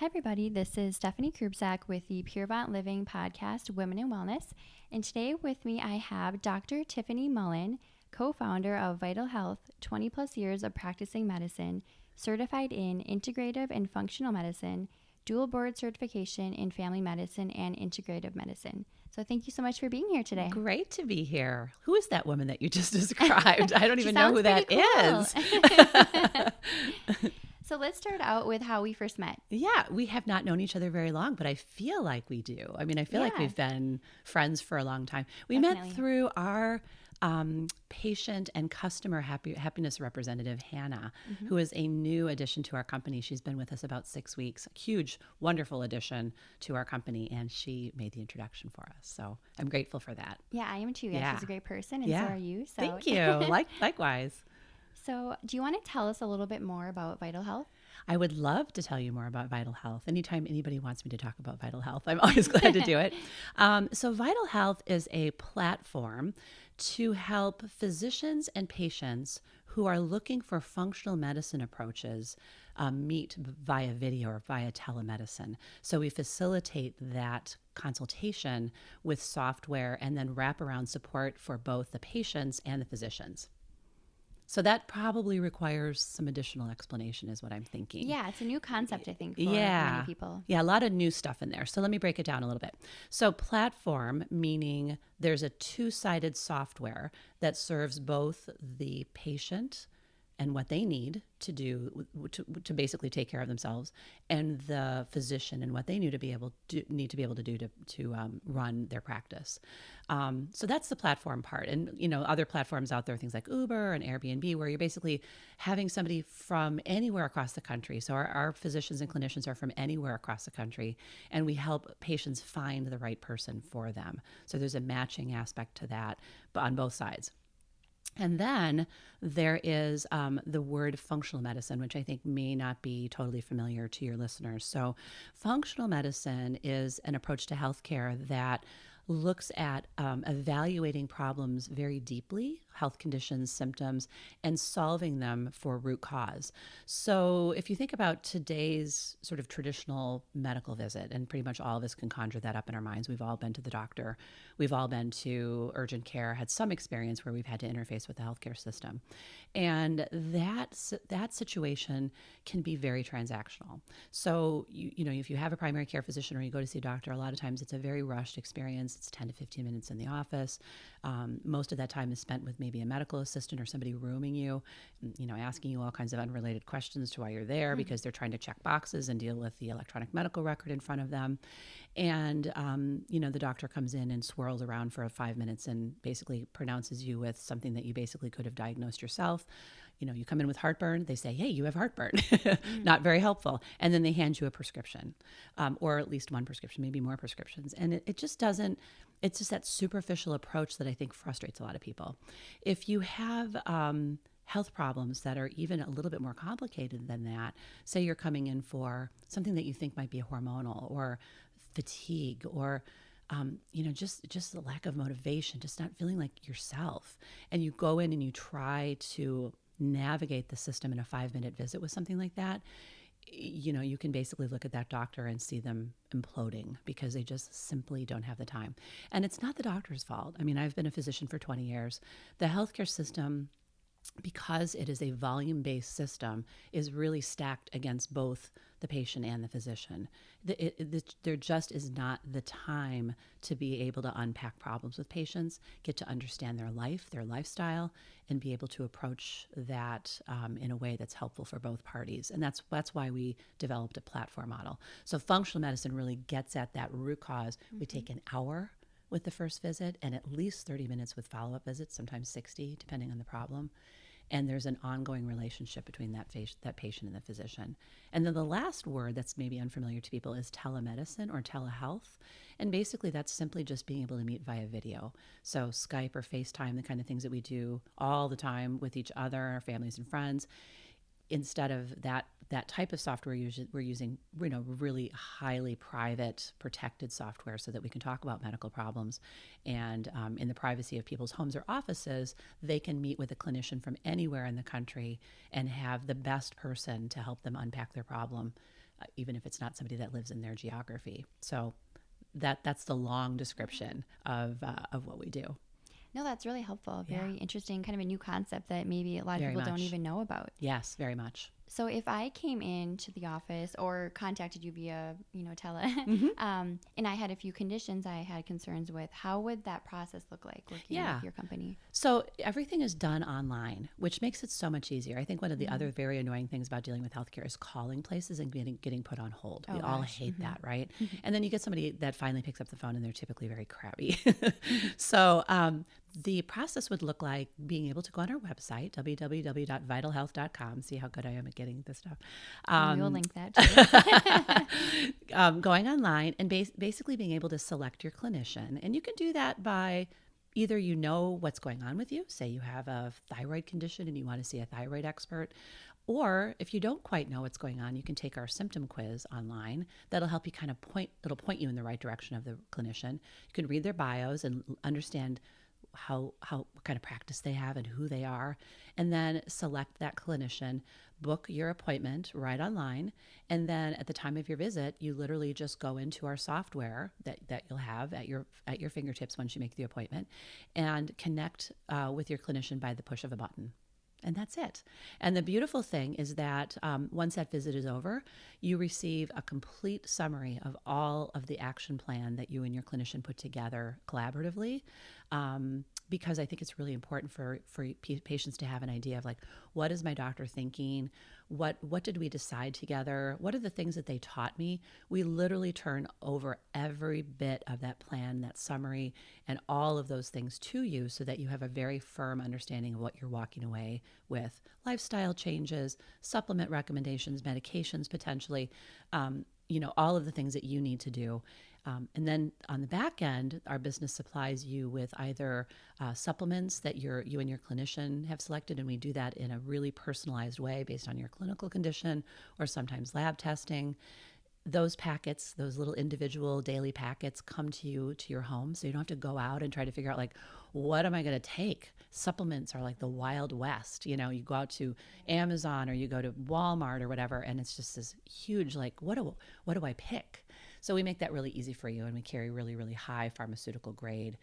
everybody. This is Stephanie Krubzak with the Purevant Living podcast, Women in Wellness. And today with me, I have Dr. Tiffany Mullen, co-founder of Vytal Health, 20 plus years of practicing medicine, certified in integrative and functional medicine, dual board certification in family medicine and integrative medicine. So thank you so much for being here today. Great to be here. Who is that woman that you just described? I don't even know who that is. So let's start out with how we first met. Yeah, we have not known each other very long, but I feel like we do. I mean, I feel like we've been friends for a long time. We met through our patient and customer happiness representative, Hannah, who is a new addition to our company. She's been with us about 6 weeks, a huge, wonderful addition to our company, and she made the introduction for us. So I'm grateful for that. Yeah, I am too. Yeah, she's a great person, and so are you. So. Thank you. Likewise. So do you want to tell us a little bit more about Vytal Health? I would love to tell you more about Vytal Health. Anytime anybody wants me to talk about Vytal Health, I'm always glad to do it. So Vytal Health is a platform to help physicians and patients who are looking for functional medicine approaches meet via video or via telemedicine. So we facilitate that consultation with software and then wraparound support for both the patients and the physicians. So that probably requires some additional explanation is what I'm thinking. Yeah, it's a new concept, I think, for many people. Yeah, a lot of new stuff in there. So let me break it down a little bit. So platform, meaning there's a two-sided software that serves both the patient and what they need to do to basically take care of themselves, and the physician and what they need to be able to do to run their practice. So that's the platform part. And other platforms out there, things like Uber and Airbnb, where you're basically having somebody from anywhere across the country. So our physicians and clinicians are from anywhere across the country, and we help patients find the right person for them. So there's a matching aspect to that, but on both sides. And then there is the word functional medicine, which I think may not be totally familiar to your listeners. So functional medicine is an approach to healthcare that looks at evaluating problems very deeply, health conditions, symptoms, and solving them for root cause. So if you think about today's sort of traditional medical visit, and pretty much all of us can conjure that up in our minds. We've all been to the doctor. We've all been to urgent care, had some experience where we've had to interface with the healthcare system. And that situation can be very transactional. So, if you have a primary care physician or you go to see a doctor, a lot of times it's a very rushed experience. It's 10 to 15 minutes in the office. Most of that time is spent with maybe a medical assistant or somebody rooming you, asking you all kinds of unrelated questions to why you're there because they're trying to check boxes and deal with the electronic medical record in front of them. And, the doctor comes in and swirls around for 5 minutes and basically pronounces you with something that you basically could have diagnosed yourself. You come in with heartburn, they say, hey, you have heartburn. Not very helpful. And then they hand you a prescription, or at least one prescription, maybe more prescriptions. And it just doesn't, it's just that superficial approach that I think frustrates a lot of people. If you have health problems that are even a little bit more complicated than that, say you're coming in for something that you think might be hormonal or fatigue or just the lack of motivation, just not feeling like yourself. And you go in and you try to navigate the system in a 5-minute visit with something like that, you can basically look at that doctor and see them imploding because they just simply don't have the time. And it's not the doctor's fault. I mean, I've been a physician for 20 years. The healthcare system, because it is a volume-based system, is really stacked against both the patient and the physician. There just is not the time to be able to unpack problems with patients, get to understand their life, their lifestyle, and be able to approach that in a way that's helpful for both parties. And that's why we developed a platform model. So functional medicine really gets at that root cause. We take an hour with the first visit and at least 30 minutes with follow-up visits, sometimes 60, depending on the problem. And there's an ongoing relationship between that patient and the physician. And then the last word that's maybe unfamiliar to people is telemedicine or telehealth. And basically that's simply just being able to meet via video. So Skype or FaceTime, the kind of things that we do all the time with each other, our families and friends. Instead of that type of software, we're using really highly private, protected software so that we can talk about medical problems. And in the privacy of people's homes or offices, they can meet with a clinician from anywhere in the country and have the best person to help them unpack their problem even if it's not somebody that lives in their geography. So that's the long description of what we do. No, that's really helpful. Very Yeah. interesting, kind of a new concept that maybe a lot of Very people don't much. even know about. Yes, very much. So if I came into the office or contacted you via, tele, and I had a few conditions I had concerns with, how would that process look like working Yeah. with your company? So everything is done online, which makes it so much easier. I think one of the other very annoying things about dealing with healthcare is calling places and getting put on hold. Oh, We all gosh. hate that, right? And then you get somebody that finally picks up the phone and they're typically very crabby. So the process would look like being able to go on our website, www.vytalhealth.com. See how good I am at getting this stuff. And we'll link that too. Going online and basically being able to select your clinician. And you can do that by either you know what's going on with you, say you have a thyroid condition and you want to see a thyroid expert, or if you don't quite know what's going on, you can take our symptom quiz online. That'll help you kind of it'll point you in the right direction of the clinician. You can read their bios and understand what kind of practice they have and who they are, and then select that clinician, book your appointment right online, and then at the time of your visit, you literally just go into our software that you'll have at your fingertips once you make the appointment, and connect with your clinician by the push of a button. And that's it. And the beautiful thing is that once that visit is over, you receive a complete summary of all of the action plan that you and your clinician put together collaboratively, because I think it's really important for patients to have an idea of like, what is my doctor thinking? What did we decide together? What are the things that they taught me? We literally turn over every bit of that plan, that summary, and all of those things to you so that you have a very firm understanding of what you're walking away with. Lifestyle changes, supplement recommendations, medications potentially, all of the things that you need to do. And then on the back end, our business supplies you with either supplements that you and your clinician have selected, and we do that in a really personalized way based on your clinical condition, or sometimes lab testing. Those packets, those little individual daily packets, come to you to your home, so you don't have to go out and try to figure out like, what am I going to take? Supplements are like the Wild West. You go out to Amazon or you go to Walmart or whatever, and it's just this huge like, what do I pick? So we make that really easy for you, and we carry really, really high pharmaceutical grade,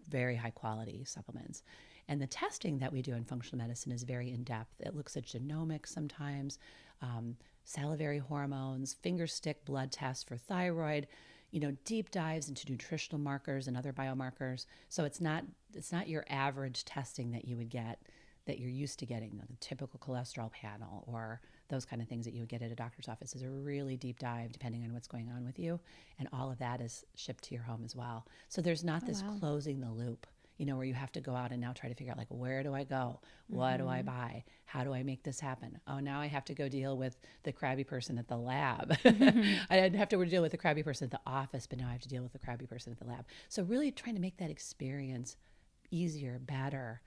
very high quality supplements. And the testing that we do in functional medicine is very in-depth. It looks at genomics sometimes, salivary hormones, finger stick blood tests for thyroid, deep dives into nutritional markers and other biomarkers. So it's not your average testing that you would get, that you're used to getting, the typical cholesterol panel or those kind of things that you would get at a doctor's office. Is a really deep dive depending on what's going on with you. And all of that is shipped to your home as well. So there's not this closing the loop, where you have to go out and now try to figure out like, where do I go? What do I buy? How do I make this happen? Oh, now I have to go deal with the crabby person at the lab. I didn't have to deal with the crabby person at the office, but now I have to deal with the crabby person at the lab. So really trying to make that experience easier, better,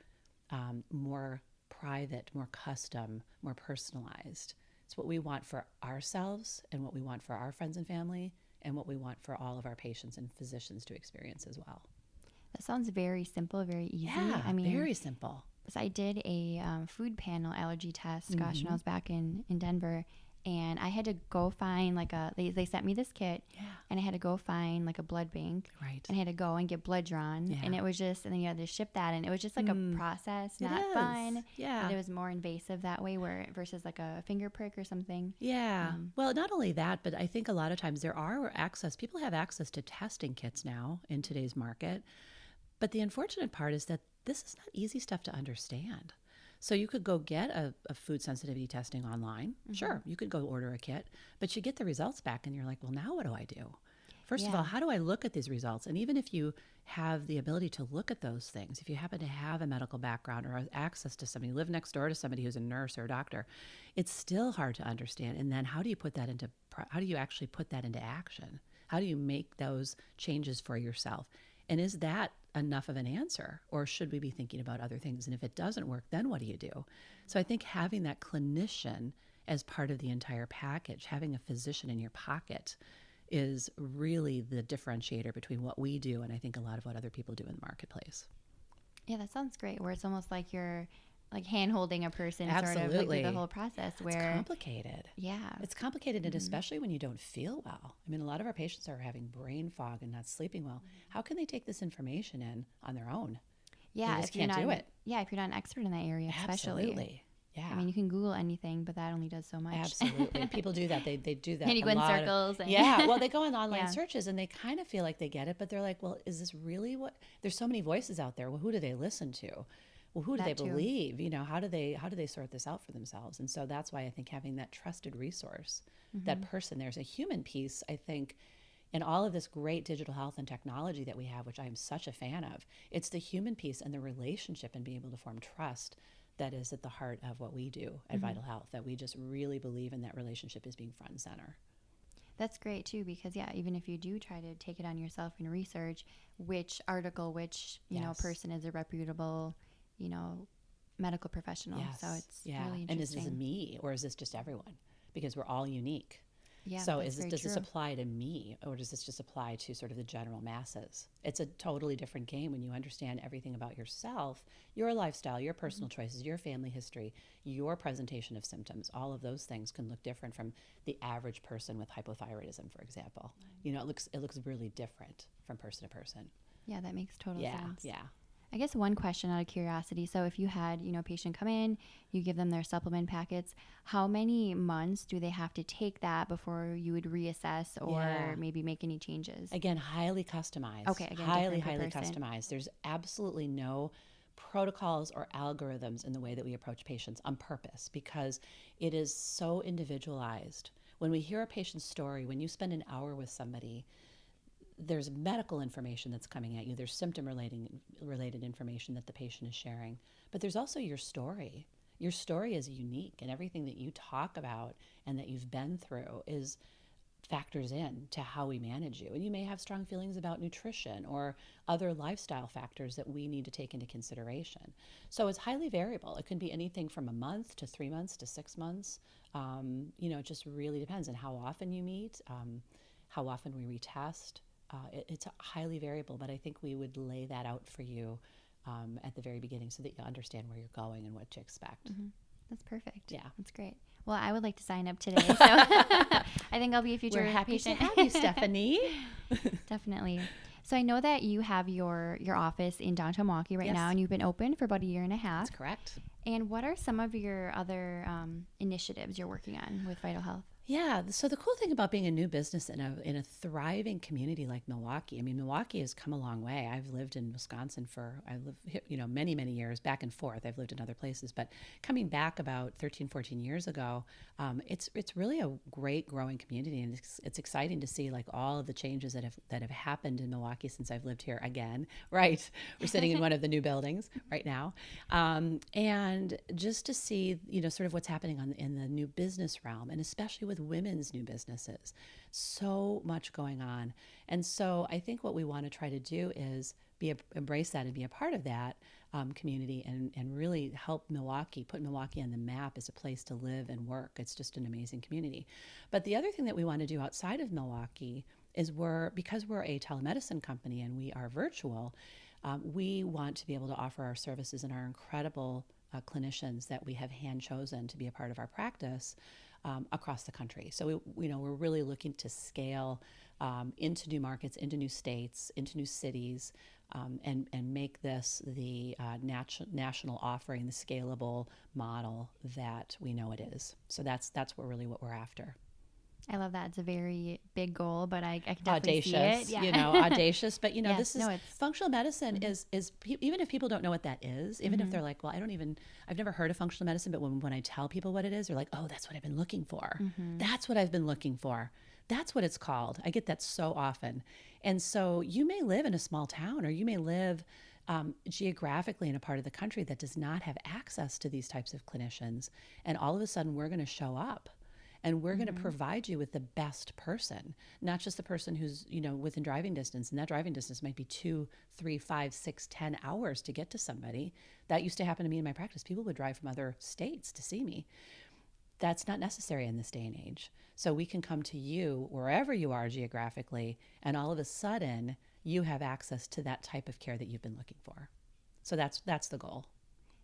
more private, more custom, more personalized. It's what we want for ourselves and what we want for our friends and family and what we want for all of our patients and physicians to experience as well. That sounds very simple, very easy. Yeah, very simple. So I did a food panel allergy test, when I was back in Denver. And I had to go find they sent me this kit, and I had to go find like a blood bank, right? And I had to go and get blood drawn, and it was just, and then you had to ship that, and it was just like a process, not fun. Yeah, but it was more invasive that way, versus like a finger prick or something. Yeah. Well, not only that, but I think a lot of times people have access to testing kits now in today's market. But the unfortunate part is that this is not easy stuff to understand. So you could go get a food sensitivity testing online. Sure, you could go order a kit, but you get the results back and you're like, well, now what do I do? First of all, how do I look at these results? And even if you have the ability to look at those things, if you happen to have a medical background or access to somebody, live next door to somebody who's a nurse or a doctor, it's still hard to understand. And then how do you actually put that into action? How do you make those changes for yourself? And is that enough of an answer, or should we be thinking about other things? And if it doesn't work, then what do you do? So I think having that clinician as part of the entire package, having a physician in your pocket, is really the differentiator between what we do and I think a lot of what other people do in the marketplace. Yeah, that sounds great, where it's almost like you're like hand holding a person sort of like, Absolutely. through the whole process It's where complicated. yeah. It's complicated, and especially when you don't feel well. I mean, a lot of our patients are having brain fog and not sleeping well. How can they take this information in on their own? They Yeah, just if you're can't not do it. yeah, if you're not an expert in that area especially. Absolutely. Yeah. I mean, you can Google anything, but that only does so much. Absolutely. People do that. They do that And you a go in lot. circles. And Yeah. Well, they go on online yeah. searches and they kind of feel like they get it, but they're like, well, is this really what? There's so many voices out there. Well, who do they listen to? Well, who do they That too. believe? How do they sort this out for themselves? And so that's why I think having that trusted resource, that person, there's a human piece, I think, in all of this great digital health and technology that we have, which I am such a fan of. It's the human piece and the relationship and being able to form trust that is at the heart of what we do at Vytal Health, that we just really believe in that relationship as being front and center. That's great too, because yeah, even if you do try to take it on yourself and research which article, which, you know, person is a reputable, you know, medical professional. Yes. So it's yeah. really And is interesting. this me or is this just everyone? Because we're all unique. Yeah, So that's very does true. this apply to me or does this just apply to sort of the general masses? It's a totally different game when you understand everything about yourself, your lifestyle, your personal choices, your family history, your presentation of symptoms. All of those things can look different from the average person with hypothyroidism, for example. You know, it looks really different from person to person. Yeah, that makes total sense. Yeah. I guess one question out of curiosity. So if you had, you know, a patient come in, you give them their supplement packets, how many months do they have to take that before you would reassess or maybe make any changes? Again, highly customized. Okay, again, highly different per person. customized. There's absolutely no protocols or algorithms in the way that we approach patients on purpose because it is so individualized. When we hear a patient's story, when you spend an hour with somebody, there's medical information that's coming at you. There's symptom related information that the patient is sharing. But there's also your story. Your story is unique, and everything that you talk about and that you've been through factors in to how we manage you. And you may have strong feelings about nutrition or other lifestyle factors that we need to take into consideration. So it's highly variable. It can be anything from a month to 3 months to 6 months. It just really depends on how often you meet, how often we retest. It's highly variable, but I think we would lay that out for you at the very beginning so that you understand where you're going and what to expect. That's perfect. Yeah. That's great. Well, I would like to sign up today. So I think I'll be a future We're happy patient. to have you, Stephanie. Definitely. So I know that you have your office in downtown Milwaukee right now, and you've been open for about 1.5 years. That's correct. And what are some of your other initiatives you're working on with Vytal Health? Yeah. So the cool thing about being a new business in a thriving community like Milwaukee, I mean, Milwaukee has come a long way. I've lived in Wisconsin many, many years back and forth. I've lived in other places, but coming back about 13, 14 years ago, it's really a great growing community. And it's exciting to see like all of the changes that have happened in Milwaukee since I've lived here again, right? We're sitting in one of the new buildings right now. And just to see, sort of what's happening in the new business realm, and especially with women's new businesses. So much going on. And so I think what we want to try to do is embrace that and be a part of that community and really help put Milwaukee on the map as a place to live and work. It's just an amazing community. But the other thing that we want to do outside of Milwaukee is because we're a telemedicine company and we are virtual, we want to be able to offer our services and our incredible clinicians that we have hand chosen to be a part of our practice across the country. So we're really looking to scale into new markets, into new states, into new cities, and make this the national offering, the scalable model that we know it is. So that's what we're after. I love that. It's a very big goal, but I can definitely see it. Yeah. Audacious. But Yes, functional medicine is even if people don't know what that is, even if they're like, well, I've never heard of functional medicine, but when I tell people what it is, they're like, oh, that's what I've been looking for. That's what I've been looking for. That's what it's called. I get that so often. And so you may live in a small town, or you may live geographically in a part of the country that does not have access to these types of clinicians. And all of a sudden we're going to show up. And we're going to provide you with the best person, not just the person who's, within driving distance. And that driving distance might be 2, 3, 5, 6, 10 hours to get to somebody. That used to happen to me in my practice. People would drive from other states to see me. That's not necessary in this day and age. So we can come to you wherever you are geographically, and all of a sudden you have access to that type of care that you've been looking for. So that's the goal.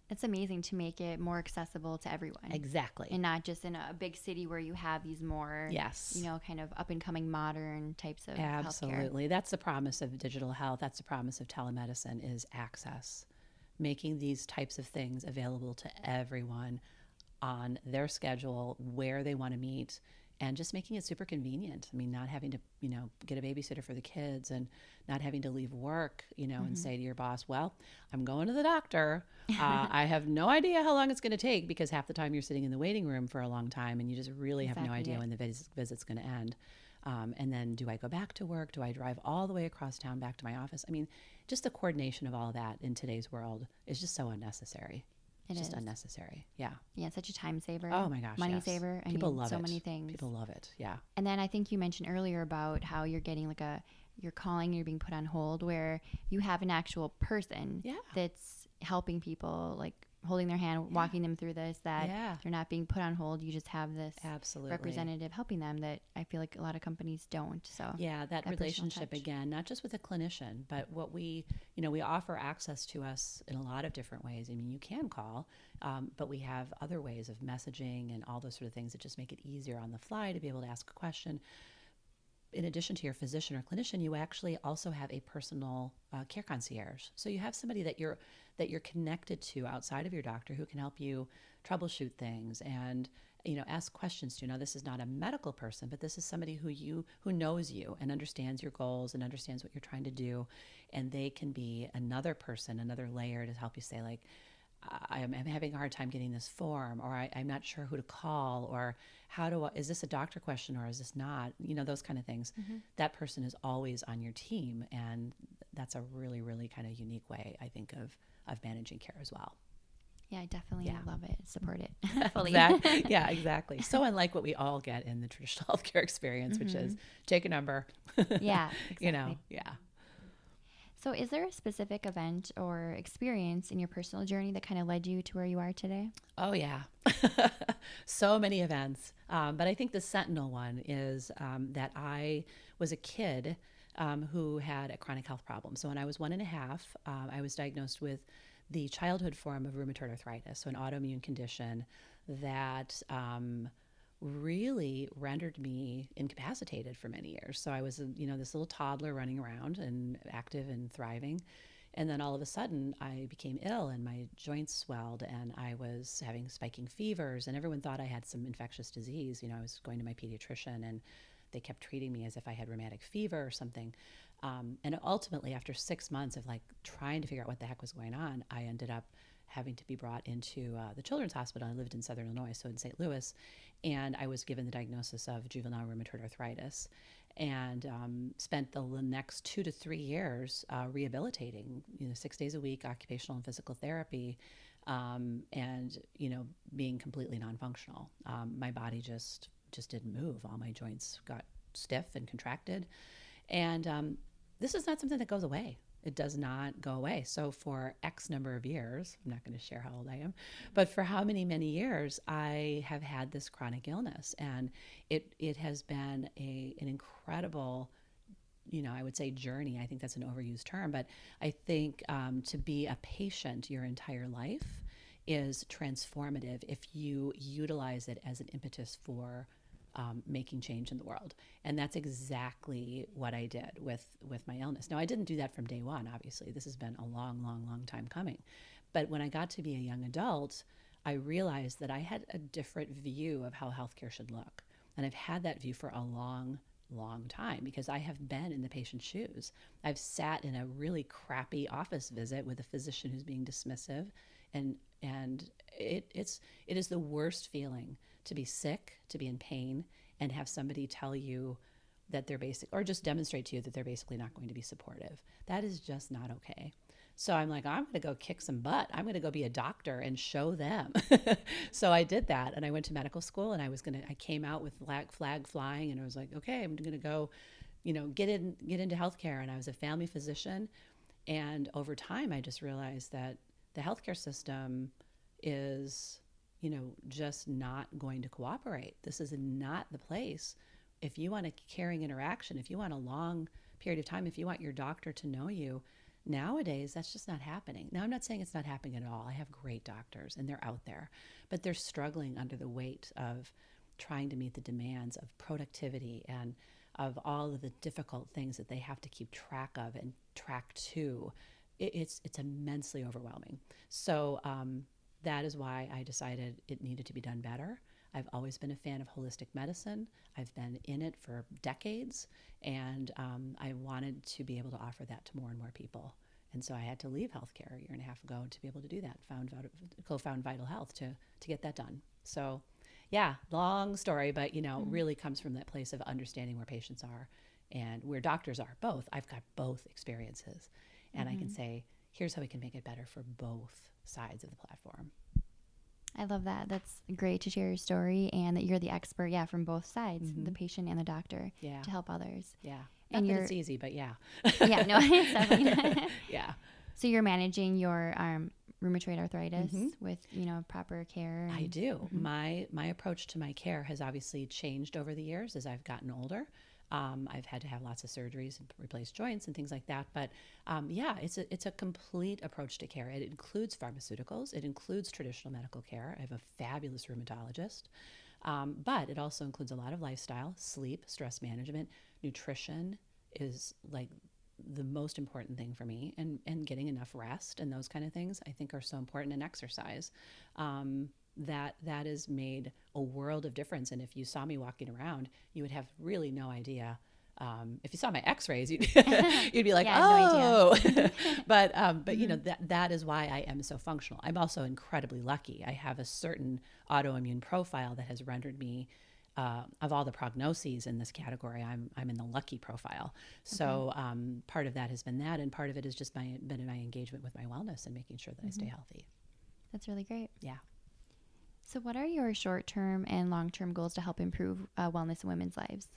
It's amazing to make it more accessible to everyone. Exactly. And not just in a big city where you have these more, Yes. kind of up and coming modern types of healthcare. Absolutely. That's the promise of digital health. That's the promise of telemedicine is access. Making these types of things available to everyone on their schedule, where they want to meet, and just making it super convenient. I mean, not having to, get a babysitter for the kids and not having to leave work, and say to your boss, well, I'm going to the doctor. I have no idea how long it's going to take, because half the time you're sitting in the waiting room for a long time and you just really have no idea when the visit's going to end. And then do I go back to work? Do I drive all the way across town back to my office? I mean, just the coordination of all of that in today's world is just so unnecessary. It's just unnecessary. Yeah. Yeah, such a time saver. Oh my gosh. Money saver. People love so it. many things. People love it. Yeah. And then I think you mentioned earlier about how you're getting you're calling, you're being put on hold, where you have an actual person that's helping people, like holding their hand, walking them through this, that they're not being put on hold. You just have this representative helping them that I feel like a lot of companies don't. So that relationship again, not just with a clinician, but what we offer access to us in a lot of different ways. I mean, you can call, but we have other ways of messaging and all those sort of things that just make it easier on the fly to be able to ask a question. In addition to your physician or clinician, you actually also have a personal care concierge. So you have somebody that you're connected to outside of your doctor who can help you troubleshoot things and ask questions to. Now, this is not a medical person, but this is somebody who knows you and understands your goals and understands what you're trying to do, and they can be another person, another layer to help you say, like, I'm having a hard time getting this form, or I'm not sure who to call, or is this a doctor question or is this not? Those kind of things. Mm-hmm. That person is always on your team, and that's a really, really kind of unique way, I think, of managing care as well. Yeah, I definitely love it. Support it fully. Exactly. Yeah, exactly. So unlike what we all get in the traditional healthcare experience, which is take a number. Yeah, exactly. Yeah. So is there a specific event or experience in your personal journey that kind of led you to where you are today? Oh, yeah. So many events. But I think the sentinel one is that I was a kid who had a chronic health problem. So when I was 1.5, I was diagnosed with the childhood form of rheumatoid arthritis, so an autoimmune condition that really rendered me incapacitated for many years. So I was, this little toddler running around and active and thriving. And then all of a sudden I became ill and my joints swelled and I was having spiking fevers and everyone thought I had some infectious disease. I was going to my pediatrician and they kept treating me as if I had rheumatic fever or something. And ultimately, after 6 months of trying to figure out what the heck was going on, I ended up having to be brought into the Children's Hospital. I lived in Southern Illinois, so in St. Louis, and I was given the diagnosis of juvenile rheumatoid arthritis and spent the next 2 to 3 years rehabilitating, 6 days a week, occupational and physical therapy, and, being completely non-functional. My body just didn't move. All my joints got stiff and contracted. And this is not something that goes away. It does not go away. So for X number of years, I'm not going to share how old I am, but for how many years I have had this chronic illness. And it has been an incredible, I would say journey. I think that's an overused term, but I think to be a patient your entire life is transformative if you utilize it as an impetus for making change in the world. And that's exactly what I did with my illness. Now, I didn't do that from day one, obviously. This has been a long time coming. But when I got to be a young adult, I realized that I had a different view of how healthcare should look. And I've had that view for a long time because I have been in the patient's shoes. I've sat in a really crappy office visit with a physician who's being dismissive, and it is the worst feeling to be sick, to be in pain, and have somebody tell you that they're or just demonstrate to you that they're basically not going to be supportive. That is just not okay. So I'm like, I'm going to go kick some butt. I'm going to go be a doctor and show them. So I did that, and I went to medical school, and I came out with flag flying, and I was like, okay, I'm going to go, get into healthcare. And I was a family physician, and over time, I just realized that the healthcare system is just not going to cooperate. This is not the place. If you want a caring interaction, if you want a long period of time, if you want your doctor to know you, Nowadays, that's just not happening. Now, I'm not saying it's not happening at all. I have great doctors and they're out there, but they're struggling under the weight of trying to meet the demands of productivity and of all of the difficult things that they have to keep track of and track to. It's immensely overwhelming. So that is why I decided it needed to be done better. I've always been a fan of holistic medicine. I've been in it for decades, and I wanted to be able to offer that to more and more people. And so I had to leave healthcare a year and a half ago to be able to do that. Co-found Vytal Health to get that done. So, yeah, long story, but really comes from that place of understanding where patients are and where doctors are. Both. I've got both experiences, and I can say, here's how we can make it better for both sides of the platform. I love that. That's great to share your story and that you're the expert, from both sides, the patient and the doctor, to help others. Yeah. Not that it's easy, but yeah. Yeah, no, it's definitely. Yeah. So you're managing your rheumatoid arthritis with, proper care. I do. My approach to my care has obviously changed over the years as I've gotten older. I've had to have lots of surgeries and replace joints and things like that. But it's a complete approach to care. It includes pharmaceuticals. It includes traditional medical care. I have a fabulous rheumatologist. But it also includes a lot of lifestyle, sleep, stress management. Nutrition is like the most important thing for me, and getting enough rest and those kind of things I think are so important, and exercise. That has made a world of difference. And if you saw me walking around, you would have really no idea. If you saw my x-rays, you'd be like, oh, no but that is why I am so functional. I'm also incredibly lucky. I have a certain autoimmune profile that has rendered me, of all the prognoses in this category, I'm in the lucky profile. So part of that has been that, and part of it has just been my engagement with my wellness and making sure that I stay healthy. That's really great. Yeah. So what are your short-term and long-term goals to help improve wellness in women's lives?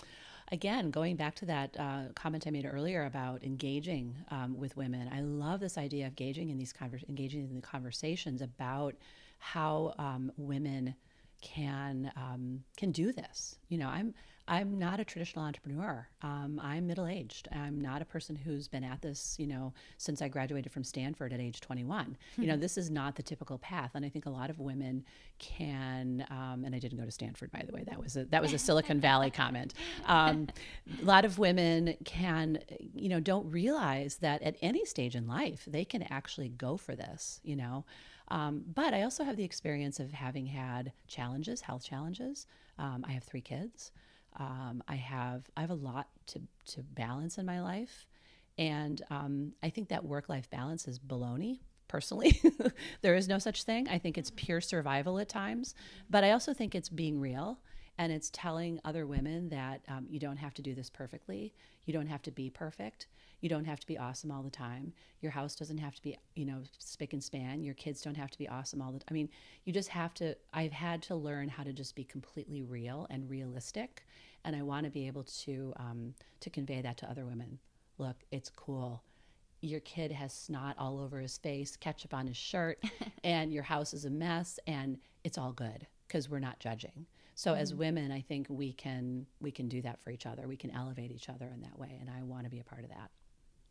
Again, going back to that comment I made earlier about engaging with women, I love this idea of engaging in the conversations about how women can do this. I'm not a traditional entrepreneur. I'm middle-aged. I'm not a person who's been at this, since I graduated from Stanford at age 21. This is not the typical path. And I think a lot of women can, and I didn't go to Stanford, by the way, that was a Silicon Valley comment. A lot of women can, don't realize that at any stage in life, they can actually go for this, But I also have the experience of having had health challenges. I have 3 kids. I have a lot to balance in my life. And I think that work-life balance is baloney, personally. There is no such thing. I think it's pure survival at times. But I also think it's being real, and it's telling other women that you don't have to do this perfectly. You don't have to be perfect. You don't have to be awesome all the time. Your house doesn't have to be, spick and span. Your kids don't have to be awesome all the time. I mean, you just have to, I've had to learn how to just be completely real and realistic. And I want to be able to convey that to other women. Look, it's cool. Your kid has snot all over his face, ketchup on his shirt, and your house is a mess, and it's all good because we're not judging. So as women, I think we can do that for each other. We can elevate each other in that way, and I want to be a part of that.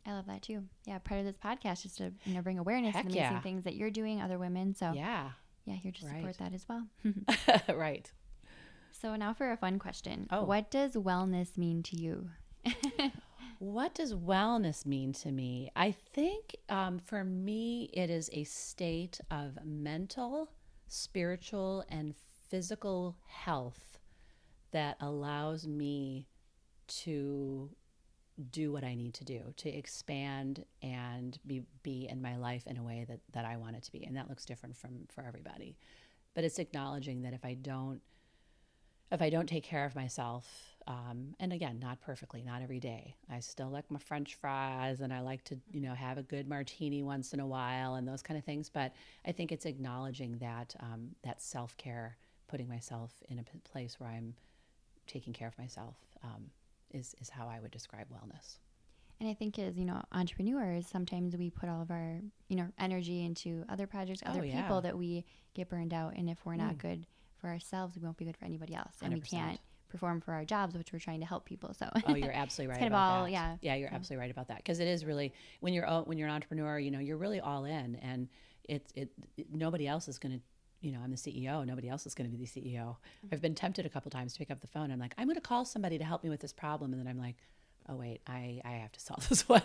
I love that too. Yeah, part of this podcast is to bring awareness to the amazing things that you're doing, other women. So yeah, here to support that as well. Right. So now for a fun question. What does wellness mean to you? What does wellness mean to me? I think for me, it is a state of mental, spiritual, and physical health that allows me to do what I need to do to expand and be in my life in a way that I want it to be. And that looks different for everybody. But it's acknowledging that if I don't take care of myself, and again, not perfectly, not every day, I still like my French fries and I like to, have a good martini once in a while and those kind of things. But I think it's acknowledging that, that self-care, putting myself in a place where I'm taking care of myself, is how I would describe wellness. And I think as, entrepreneurs, sometimes we put all of our, energy into other projects, other people that we get burned out. And if we're not good for ourselves, we won't be good for anybody else. And 100%. We can't perform for our jobs, which we're trying to help people. So oh, you're absolutely right kind about of all, that. yeah. You're absolutely right about that. Because it is really, when you're an entrepreneur, you're really all in, and nobody else is going to, I'm the CEO. Nobody else is going to be the CEO. I've been tempted a couple times to pick up the phone. I'm like, I'm going to call somebody to help me with this problem. And then I'm like, oh wait, I have to solve this one.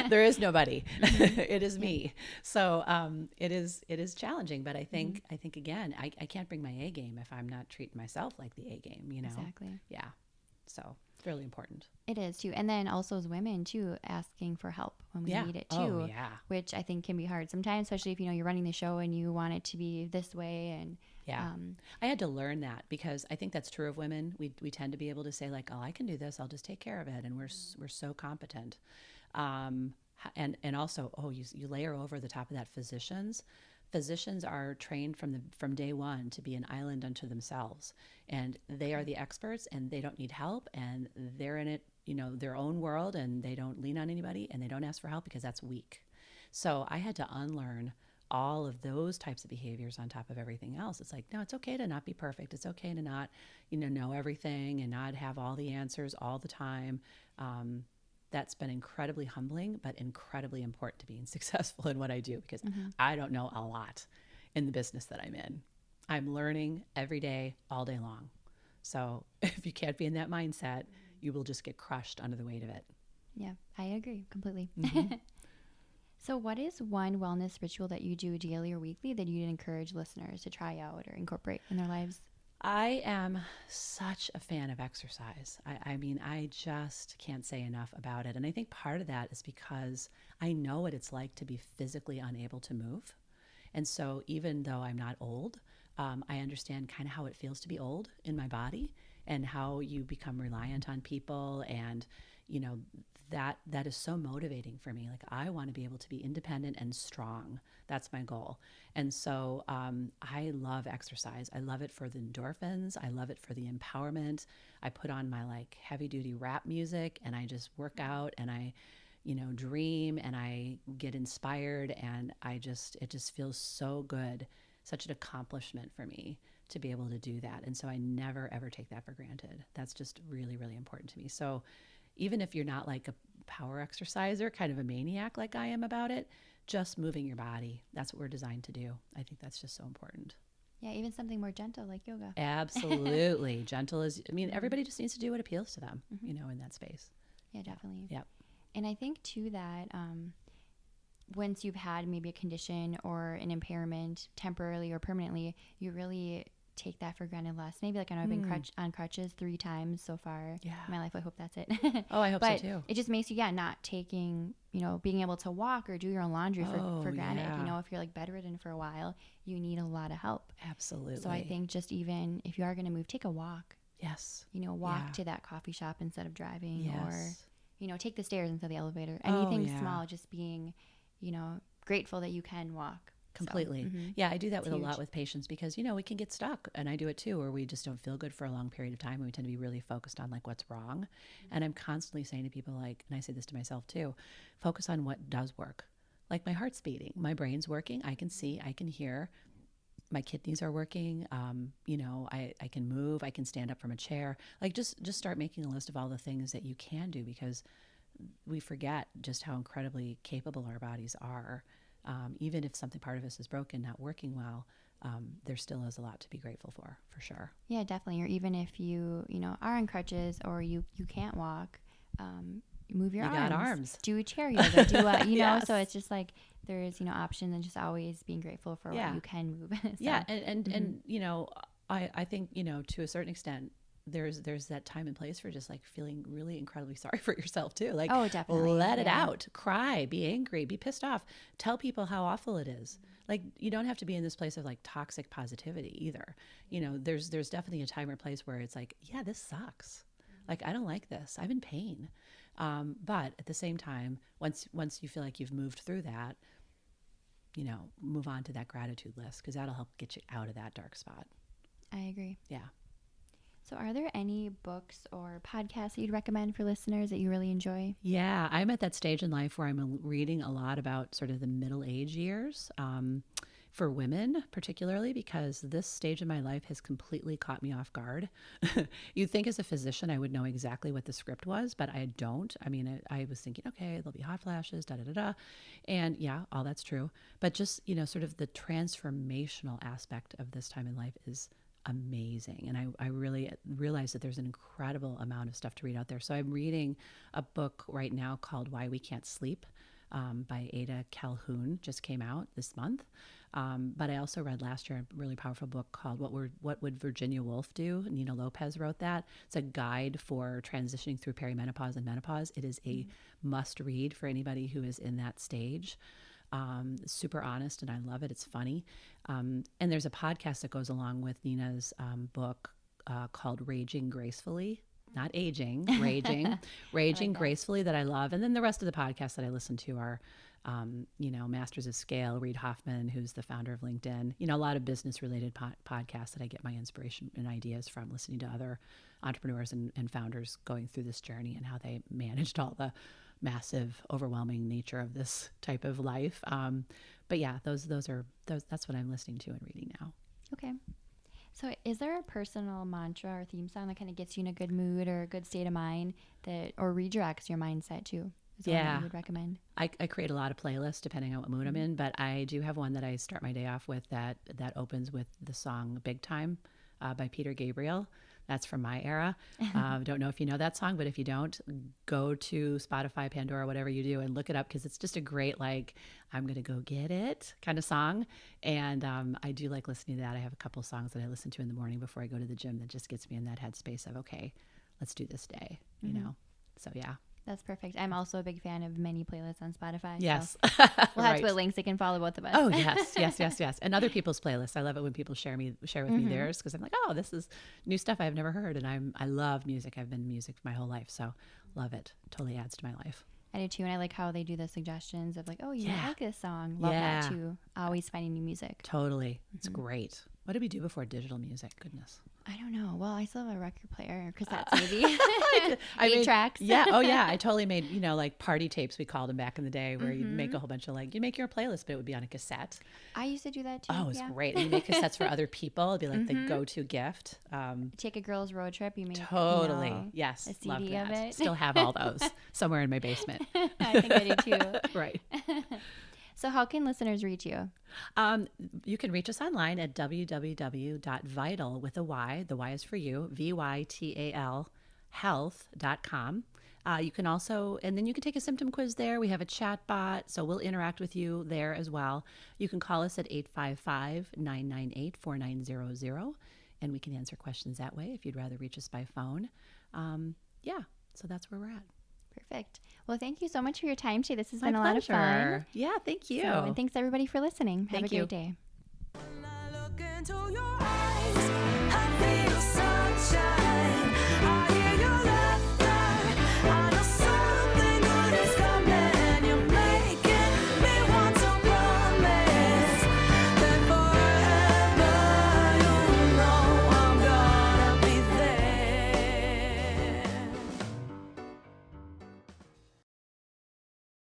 There is nobody. It is me. So it is challenging. But I think again, I can't bring my A game if I'm not treating myself like the A game. Exactly. Yeah. So it's really important. It is too. And then also as women too, asking for help when we need it too. Oh, yeah. Which I think can be hard sometimes, especially if you're running the show and you want it to be this way. And yeah, I had to learn that, because I think that's true of women. We tend to be able to say like, oh, I can do this. I'll just take care of it, and we're so competent. And also, you layer over the top of that physicians. Physicians are trained from day one to be an island unto themselves, and they are the experts, and they don't need help, and they're in it, their own world, and they don't lean on anybody, and they don't ask for help because that's weak. So I had to unlearn all of those types of behaviors on top of everything else. It's like, no, it's okay to not be perfect. It's okay to not, know everything and not have all the answers all the time. That's been incredibly humbling, but incredibly important to being successful in what I do, because I don't know a lot in the business that I'm in. I'm learning every day, all day long. So if you can't be in that mindset, you will just get crushed under the weight of it. Yeah, I agree completely. Mm-hmm. So what is one wellness ritual that you do daily or weekly that you'd encourage listeners to try out or incorporate in their lives? I am such a fan of exercise. I mean, I just can't say enough about it. And I think part of that is because I know what it's like to be physically unable to move. And so even though I'm not old, I understand kind of how it feels to be old in my body, and how you become reliant on people. And, that is so motivating for me. Like, I want to be able to be independent and strong. That's my goal. And so I love exercise. I love it for the endorphins. I love it for the empowerment. I put on my heavy duty rap music, and I just work out, and I, dream, and I get inspired, and it just feels so good. Such an accomplishment for me to be able to do that. And so I never, ever take that for granted. That's just really, really important to me. So even if you're not like a power exerciser, kind of a maniac like I am about it, just moving your body, that's what we're designed to do. I think that's just so important. Yeah, even something more gentle like yoga. Absolutely. Gentle is, everybody just needs to do what appeals to them, in that space. Yeah, definitely. Yep. And I think too that once you've had maybe a condition or an impairment temporarily or permanently, you really take that for granted less. Maybe I know I've been on crutches 3 times so far in my life. I hope that's it. Oh, I hope so too. It just makes you, not taking, being able to walk or do your own laundry for granted. Yeah. If you're bedridden for a while, you need a lot of help. Absolutely. So I think just even if you are going to move, take a walk. Yes. Walk to that coffee shop instead of driving. Yes. Or, take the stairs instead of the elevator. Anything small, just being, grateful that you can walk. Completely. So, Yeah, I do that with huge. a lot with patients, because, we can get stuck, and I do it too, where we just don't feel good for a long period of time, and we tend to be really focused on what's wrong. And I'm constantly saying to people and I say this to myself too, focus on what does work. Like, my heart's beating, my brain's working, I can see, I can hear, my kidneys are working, I can move, I can stand up from a chair. Just start making a list of all the things that you can do, because we forget just how incredibly capable our bodies are. Even if part of us is broken, not working well, there still is a lot to be grateful for sure. Yeah, definitely. Or even if you, are on crutches or you can't walk, move your arms. You got arms. Do chair yoga. Do, Yes. So it's just there's, options, and just always being grateful for what you can move. So, yeah. And I think, to a certain extent, there's that time and place for just feeling really incredibly sorry for yourself too. Oh, definitely. Let it out, cry, be angry, be pissed off, tell people how awful it is. You don't have to be in this place of toxic positivity either. There's definitely a time or place where it's yeah, this sucks. I don't like this. I'm in pain. But at the same time, once you feel like you've moved through that, move on to that gratitude list, because that'll help get you out of that dark spot. I agree. Yeah. So are there any books or podcasts that you'd recommend for listeners that you really enjoy? Yeah, I'm at that stage in life where I'm reading a lot about sort of the middle age years. for women, particularly because this stage of my life has completely caught me off guard. You'd think as a physician, I would know exactly what the script was, but I don't. I mean, I was thinking, okay, there'll be hot flashes, da, da, da, da. And yeah, all that's true. But just, sort of the transformational aspect of this time in life is amazing. And I really realize that there's an incredible amount of stuff to read out there. So I'm reading a book right now called Why We Can't Sleep by Ada Calhoun, just came out this month. But I also read last year a really powerful book called What Would Virginia Woolf Do? Nina Lopez wrote that. It's a guide for transitioning through perimenopause and menopause. It is a must read for anybody who is in that stage. Super honest, and I love it. It's funny. And there's a podcast that goes along with Nina's book called Raging Gracefully. Not aging, raging, raging like gracefully, that I love. And then the rest of the podcasts that I listen to are, Masters of Scale, Reid Hoffman, who's the founder of LinkedIn, a lot of business related podcasts that I get my inspiration and ideas from, listening to other entrepreneurs and founders going through this journey and how they managed all the massive, overwhelming nature of this type of life. But yeah, that's what I'm listening to and reading now. Okay. So is there a personal mantra or theme song that kind of gets you in a good mood or a good state of mind or redirects your mindset too? Is there one that you would recommend? I create a lot of playlists depending on what mood I'm in, but I do have one that I start my day off with that opens with the song Big Time by Peter Gabriel. That's from my era. Don't know if you know that song, but if you don't, go to Spotify, Pandora, whatever you do, and look it up, because it's just a great, I'm going to go get it kind of song. And I do like listening to that. I have a couple of songs that I listen to in the morning before I go to the gym that just gets me in that headspace of, okay, let's do this day, So yeah. That's perfect. I'm also a big fan of many playlists on Spotify. Yes. So we'll have to put links. They can follow both of us. Oh, yes. And other people's playlists. I love it when people share with me theirs, because I'm like, oh, this is new stuff I've never heard. And I love music. I've been in music my whole life. So love it. Totally adds to my life. I do too. And I like how they do the suggestions of you might like this song. Love that too. Always finding new music. Totally. It's great. What did we do before digital music? Goodness. I don't know. Well, I still have a record player, cassettes maybe. 8 tracks. Yeah. Oh yeah. I totally made, party tapes, we called them back in the day, where you'd make a whole bunch of you make your playlist, but it would be on a cassette. I used to do that too. Oh, it was great. And you make cassettes for other people. It'd be like the go-to gift. Take a girl's road trip. You make totally. Yes. a CD of it. Still have all those somewhere in my basement. I think I do too. Right. So how can listeners reach you? You can reach us online at www.vytal, with a Y, the Y is for you, VYTAL health.com. You can also, and then you can take a symptom quiz there. We have a chat bot, so we'll interact with you there as well. You can call us at 855-998-4900, and we can answer questions that way if you'd rather reach us by phone. So that's where we're at. Perfect. Well, thank you so much for your time today. This has been My a lot of fun. Yeah, thank you. And thanks everybody for listening. Have a great day. When I look into your eyes, I feel so